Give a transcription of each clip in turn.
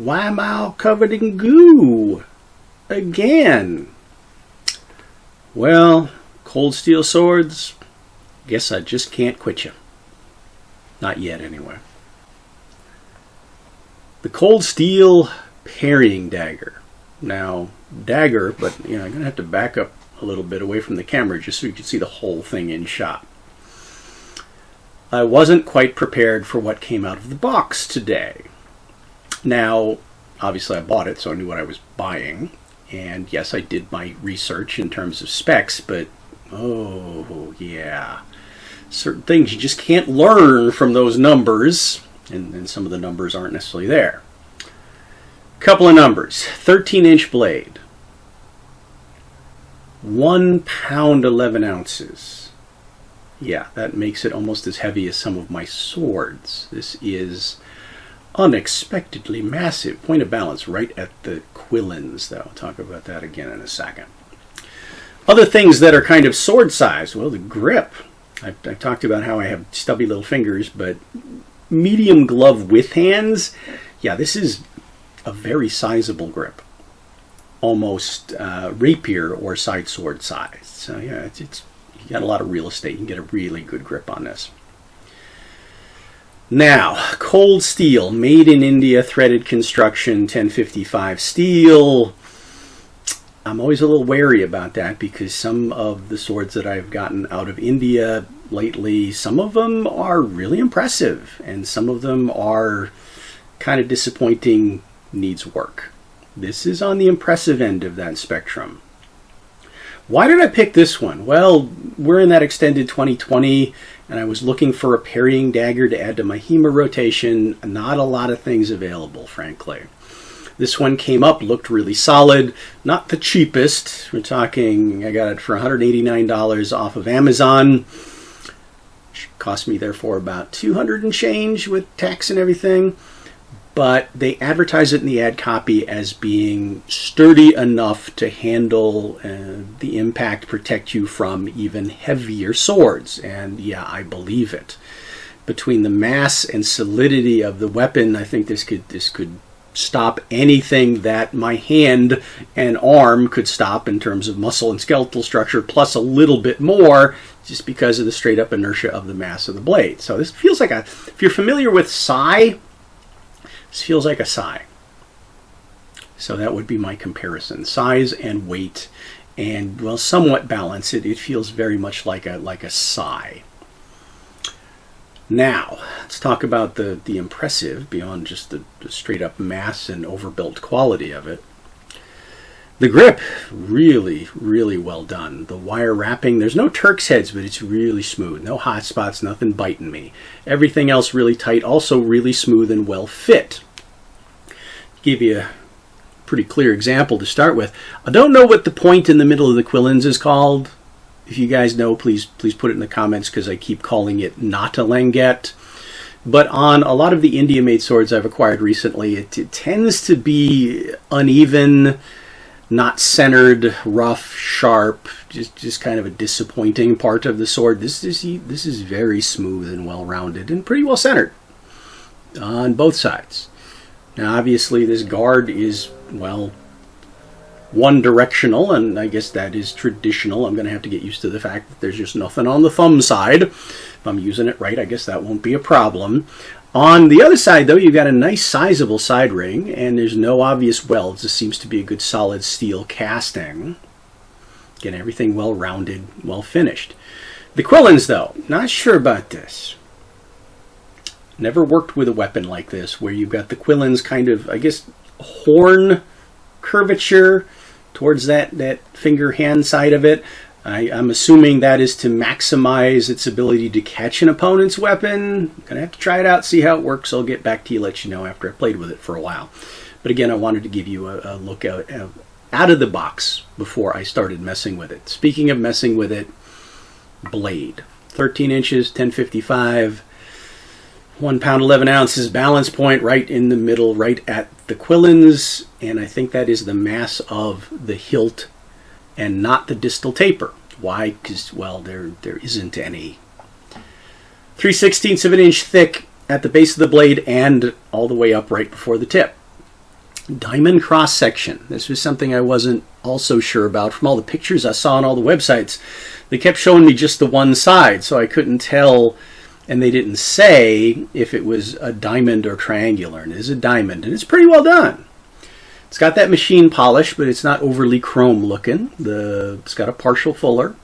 Why am I all covered in goo? Again. Well, cold steel swords, guess I just can't quit you. Not yet, anyway. The cold steel parrying dagger. Now, dagger, but I'm going to have to back up a little bit away from the camera just so you can see the whole thing in shot. I wasn't quite prepared for what came out of the box today. Now, obviously I bought it, so I knew what I was buying. And yes, I did my research in terms of specs, but oh yeah. Certain things you just can't learn from those numbers, and some of the numbers aren't necessarily there. Couple of numbers. 13-inch blade. 1 pound 11 ounces. Yeah, that makes it almost as heavy as some of my swords. This is unexpectedly massive. Point of balance right at the quillins, though. I'll talk about that again in a second. Other things that are kind of sword size. Well, the grip. I talked about how I have stubby little fingers, but medium glove with hands. Yeah, this is a very sizable grip. Almost rapier or side sword size. So yeah, it's you got a lot of real estate. You can get a really good grip on this. Now, cold steel, made in India, threaded construction, 1055 steel. I'm always a little wary about that because some of the swords that I've gotten out of India lately, some of them are really impressive and some of them are kind of disappointing, needs work. This is on the impressive end of that spectrum. Why did I pick this one? Well, we're in that extended 2020 and I was looking for a parrying dagger to add to my HEMA rotation. Not a lot of things available, frankly. This one came up, looked really solid. Not the cheapest. We're talking, I got it for $189 off of Amazon. Cost me, therefore, about $200 and change with tax and everything. But they advertise it in the ad copy as being sturdy enough to handle the impact, protect you from even heavier swords. And yeah, I believe it. Between the mass and solidity of the weapon, I think this could stop anything that my hand and arm could stop in terms of muscle and skeletal structure, plus a little bit more just because of the straight up inertia of the mass of the blade. So this feels like if you're familiar with sai, this feels like a sai. So that would be my comparison. Size and weight and, well, somewhat balance. It feels very much like a sai. Now, let's talk about the impressive, beyond just the straight up mass and overbuilt quality of it. The grip, really, really well done. The wire wrapping, there's no Turk's heads, but it's really smooth. No hot spots, nothing biting me. Everything else really tight, also really smooth and well fit. Give you a pretty clear example to start with. I don't know what the point in the middle of the quillins is called. If you guys know, please put it in the comments because I keep calling it not a languette. But on a lot of the India-made swords I've acquired recently, it tends to be uneven, not centered, rough, sharp, just kind of a disappointing part of the sword. This is very smooth and well-rounded and pretty well centered on both sides. Now, obviously, this guard is, well, one-directional, and I guess that is traditional. I'm going to have to get used to the fact that there's just nothing on the thumb side. If I'm using it right, I guess that won't be a problem. On the other side, though, you've got a nice sizable side ring, and there's no obvious welds. This seems to be a good solid steel casting. Again, everything well-rounded, well-finished. The quillins, though, not sure about this. Never worked with a weapon like this, where you've got the quillins kind of, I guess, horn curvature towards that finger hand side of it. I'm assuming that is to maximize its ability to catch an opponent's weapon. I'm going to have to try it out, see how it works. I'll get back to you, let you know after I played with it for a while. But again, I wanted to give you a look out of the box before I started messing with it. Speaking of messing with it, blade. 13 inches, 1055, 1 pound 11 ounces, balance point right in the middle, right at the quillins, and I think that is the mass of the hilt and not the distal taper. Why? Because, well, there isn't any. 3/16 of an inch thick at the base of the blade and all the way up right before the tip. Diamond cross section. This was something I wasn't also sure about. From all the pictures I saw on all the websites, they kept showing me just the one side, so I couldn't tell, and they didn't say if it was a diamond or triangular. And it is a diamond, and it's pretty well done. It's got that machine polish, but it's not overly chrome looking. It's got a partial fuller.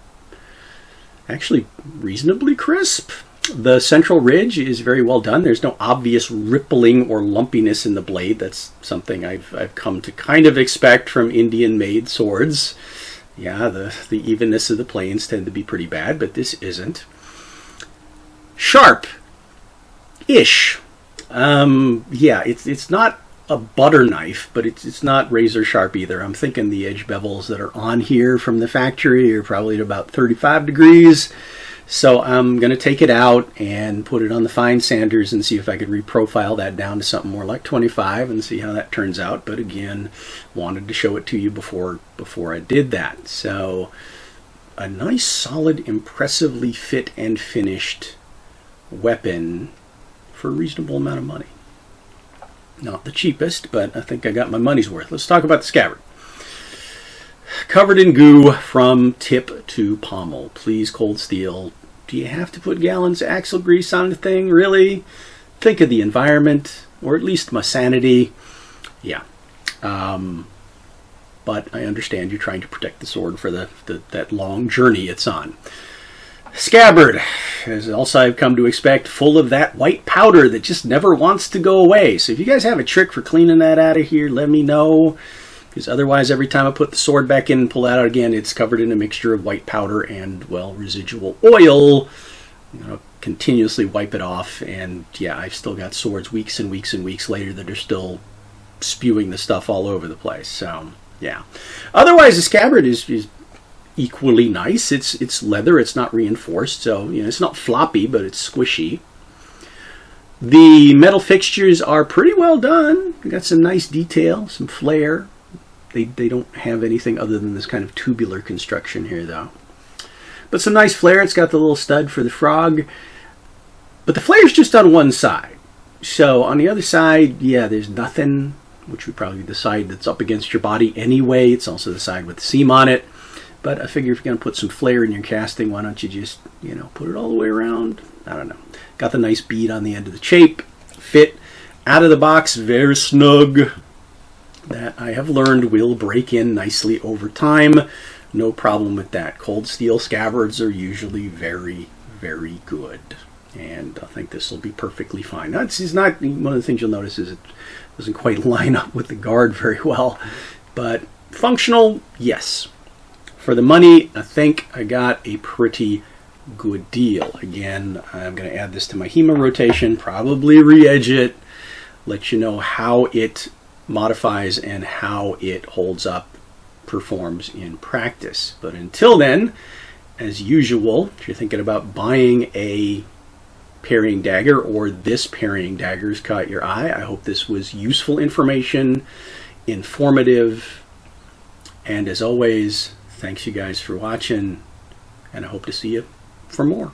Actually reasonably crisp. The central ridge is very well done. There's no obvious rippling or lumpiness in the blade. That's something I've come to kind of expect from Indian-made swords. Yeah, the evenness of the planes tend to be pretty bad, but this isn't. Sharp-ish. Yeah, it's not a butter knife, but it's not razor sharp either. I'm thinking the edge bevels that are on here from the factory are probably at about 35 degrees. So I'm going to take it out and put it on the fine sanders and see if I could reprofile that down to something more like 25 and see how that turns out. But again, wanted to show it to you before I did that. So a nice, solid, impressively fit and finished weapon for a reasonable amount of money. Not the cheapest, but I think I got my money's worth. Let's talk about the scabbard. Covered in goo from tip to pommel. Please, cold steel. Do you have to put gallons of axle grease on the thing? Really? Think of the environment, or at least my sanity. Yeah. But I understand you're trying to protect the sword for that long journey it's on. Scabbard, as also I've come to expect, full of that white powder that just never wants to go away. So if you guys have a trick for cleaning that out of here, let me know. Because otherwise, every time I put the sword back in and pull that out again, it's covered in a mixture of white powder and, well, residual oil. You know, continuously wipe it off. And yeah, I've still got swords weeks and weeks and weeks later that are still spewing the stuff all over the place. So, yeah. Otherwise, the scabbard is equally nice. It's leather. It's not reinforced. So, you know, it's not floppy, but it's squishy. The metal fixtures are pretty well done. Got some nice detail, some flair. They don't have anything other than this kind of tubular construction here, though. But some nice flair. It's got the little stud for the frog. But the flair's just on one side. So on the other side, yeah, there's nothing, which would probably be the side that's up against your body anyway. It's also the side with the seam on it. But I figure if you're going to put some flair in your casting, why don't you just, you know, put it all the way around? I don't know. Got the nice bead on the end of the chape. Fit out of the box, very snug. That I have learned will break in nicely over time. No problem with that. Cold steel scabbards are usually very, very good. And I think this will be perfectly fine. That's not one of the things you'll notice is it doesn't quite line up with the guard very well. But functional, yes. For the money, I think I got a pretty good deal. Again, I'm going to add this to my HEMA rotation, probably re-edge it, let you know how it modifies and how it holds up, performs in practice. But until then, as usual, if you're thinking about buying a parrying dagger or this parrying dagger's caught your eye, I hope this was useful information, informative, and as always, thanks you guys for watching, and I hope to see you for more.